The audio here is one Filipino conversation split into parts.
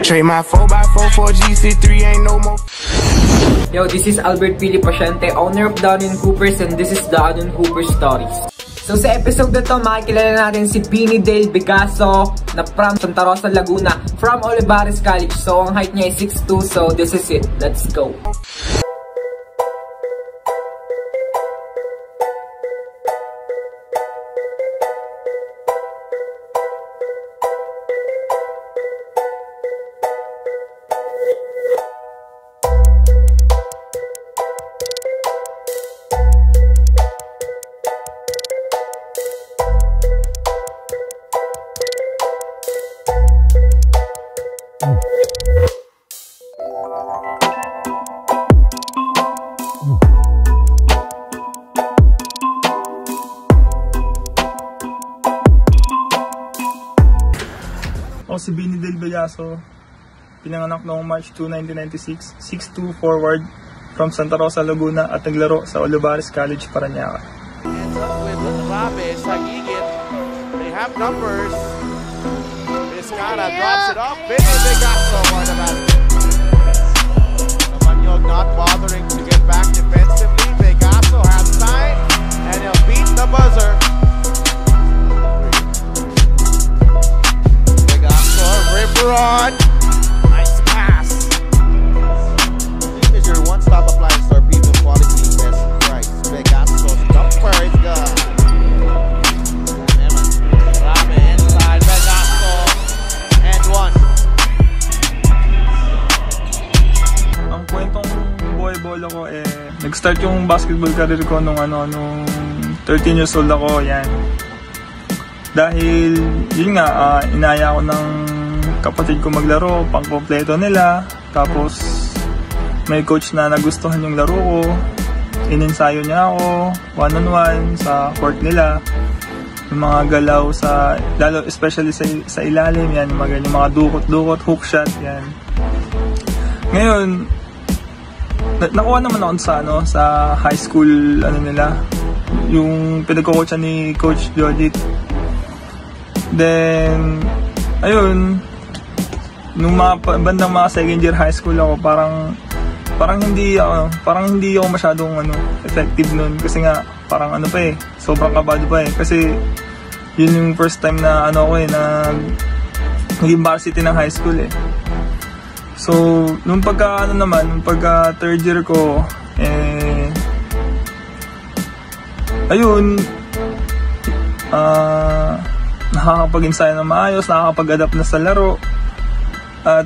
Trade my 4x4 for GC3, ain't no more. Yo, this is Albert Pili Pasyente, owner of Down & Coopers, and this is the Down & Cooper Stories. So sa episode na to, makikilala natin si Beanie Dale Bigaso na from Santa Rosa, Laguna, from Olivares College. So ang height niya is 6'2", so this is it. Let's go! Ako si Beanie Dale Bigaso, pinanganak noong March 2, 1996, 6'2" forward from Santa Rosa, Laguna at naglaro sa Olivares College, Parañaque. Ends up with Rabe, Sagigit. They have numbers. Vizcara drops it off. Beanie Bigaso, what about it? Samanyog not bothering to get back defensively. Bigaso has time and he'll beat the buzzer. Rod. Nice pass. This is your one-stop appliance store, people quality, best price. Bigaso, jumper is good. Rame inside, Bigaso, and one. Ang kwentong buhay-bola ko nag-start yung basketball career ko nung 13 years old ako, yan. Dahil, yun nga, inaya ko ng kapatid ko maglaro, pang-kompleto nila. Tapos may coach na nagustuhan yung laro ko, ininsayo niya ako one-on-one sa court nila. Yung mga galaw lalo especially sa ilalim, yan, yung mga dukot-dukot, hook shot, yan. Ngayon nakuha naman ako sa high school nila, yung pinagko-coachan ni Coach Jodit. Then ayun, nung bandang mga second year high school ako, parang hindi ako masyadong effective noon kasi nga parang sobrang kabado pa kasi yun yung first time na na naging varsity ng high school . So nung pagka third year ko ayun, nakakapag-ensayo na maayos, nakakapag-adapt na sa laro. At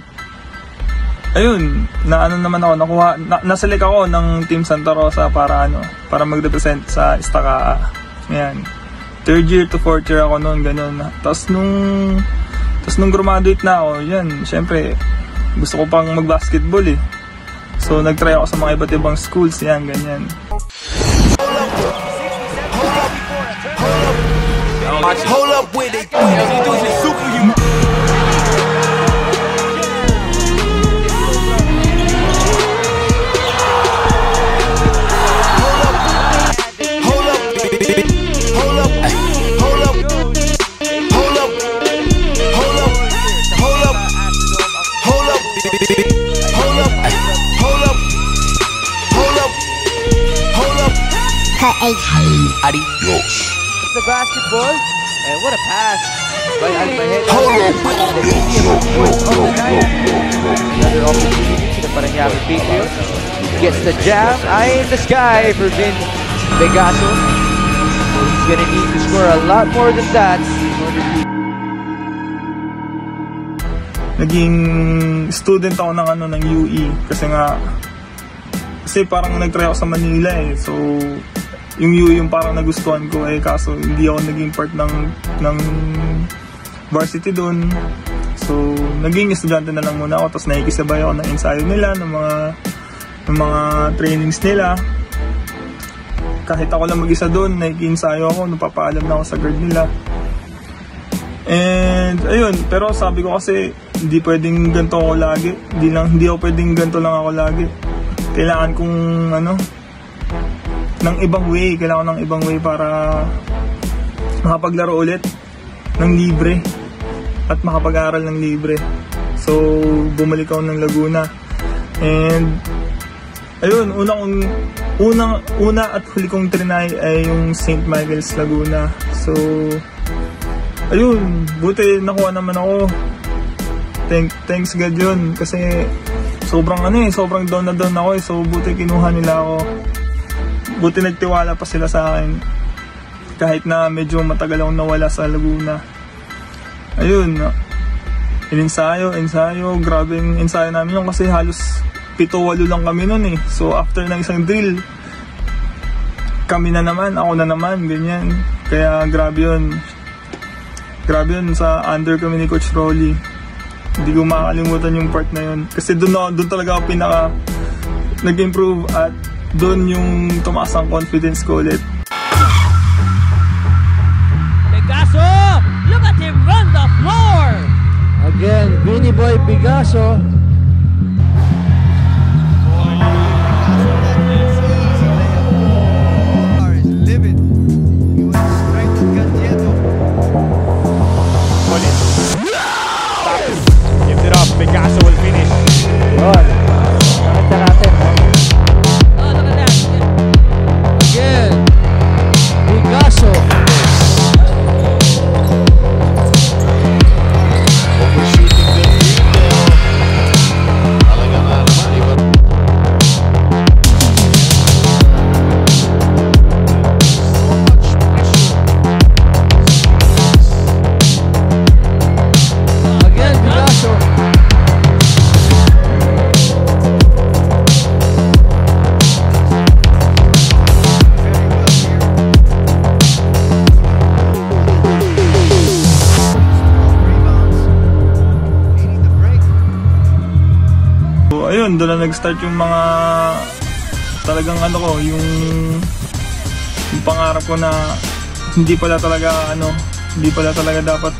ayun, naselect ako ng Team Santa Rosa para mag-represent sa Estaca. Yan. Third year to fourth year ako noon, ganun. Tapos nung graduate na ako, yan, syempre gusto ko pang mag-basketball . So nag-try ako sa mga iba't ibang schools, yan, ganyan. Hold up with it. Super you. Adios. The basketball, and what a pass by Albahed. Another opportunity to the Parañaque Patriots. Gets the jam, eye in the sky for Vin Bigaso. He's gonna need to score a lot more than that in order to... Naging student ako ng UE kasi parang nag-try ako sa Manila . So yung UE yung parang nagustuhan ko kaso hindi ako naging part ng varsity doon. So naging estudyante na lang muna ako, tapos nakikisabay ako ng ensayo nila, ng mga trainings nila. Kahit ako lang mag-isa doon, nakikiensayo ako, napapaalam na ako sa guard nila. And ayun, pero sabi ko kasi hindi pwedeng ganito ako lagi, hindi ako pwedeng ganito lang ako lagi. Kailangan kong ng ibang way, para makapaglaro ulit ng libre at makapag-aral ng libre. So, bumalik ako ng Laguna. And, ayun, una at huli kong trinay ay yung St. Michael's Laguna. So, ayun, buti nakuha naman ako. Thanks God yun. Kasi, sobrang down na down ako eh. So, buti kinuha nila ako. Buti nagtiwala pa sila sa akin. Kahit na medyo matagal akong nawala sa Laguna. Ayun, ensayo, grabe yung ensayo namin yun kasi halos 7-8 lang kami nun eh. So after ng isang drill, kami na naman, ako na naman, ganyan. Kaya grabe yun sa under kami ni Coach Rolly. Hindi ko makakalimutan yung part na yun. Kasi doon talaga ako pinaka nag-improve at doon yung tumaas ang confidence ko ulit. Bigaso! Look at him run the floor! Again, Vinny Boy Bigaso. Give it up, Bigaso will finish. Good. Nakita natin. Oh, look at that. Again, Bigaso. Ayun, doon na nag-start yung mga talagang yung pangarap ko na hindi pala talaga dapat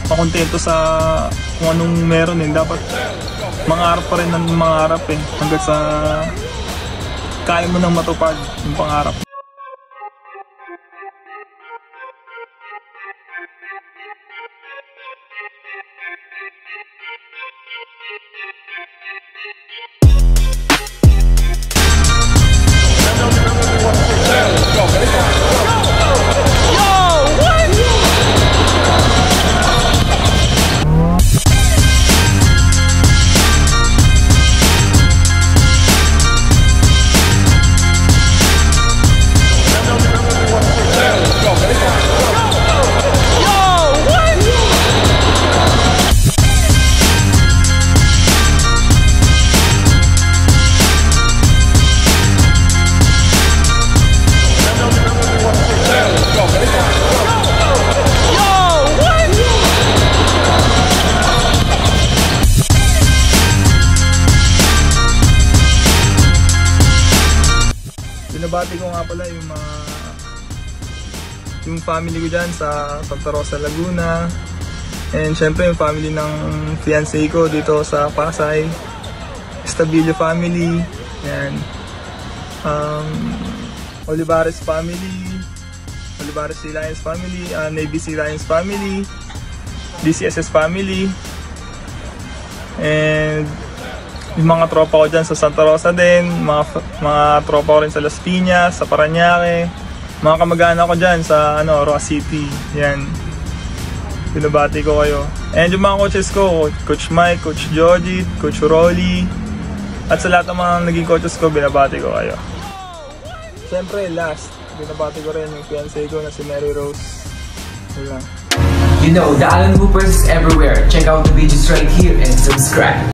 makontento sa kung anong meron eh. Dapat mangarap pa rin ng mangarap eh, hanggat sa kaya mo nang matupad yung pangarap. Binabati ko nga pala yung family ko dyan sa Santa Rosa, Laguna. And syempre yung family ng fiancé ko dito sa Pasay. Estabilio family. Yan. Olivares family. Olivares Sea Lions family. Navy Sea Lions family. DCSS family. And yung mga tropa ko dyan sa Santa Rosa din, mga tropa ko rin sa Las Piñas, sa Parañaque, mga kamag-anak ko dyan sa Roa City. Yan, binabati ko kayo. And yung mga coaches ko, Coach Mike, Coach Joji, Coach Rolly, at sa lahat ng mga naging coaches ko, binabati ko kayo. Siyempre last, binabati ko rin yung fiancé ko na si Mary Rose. Wala. You know, the Allen Hoopers is everywhere. Check out the videos right here and subscribe.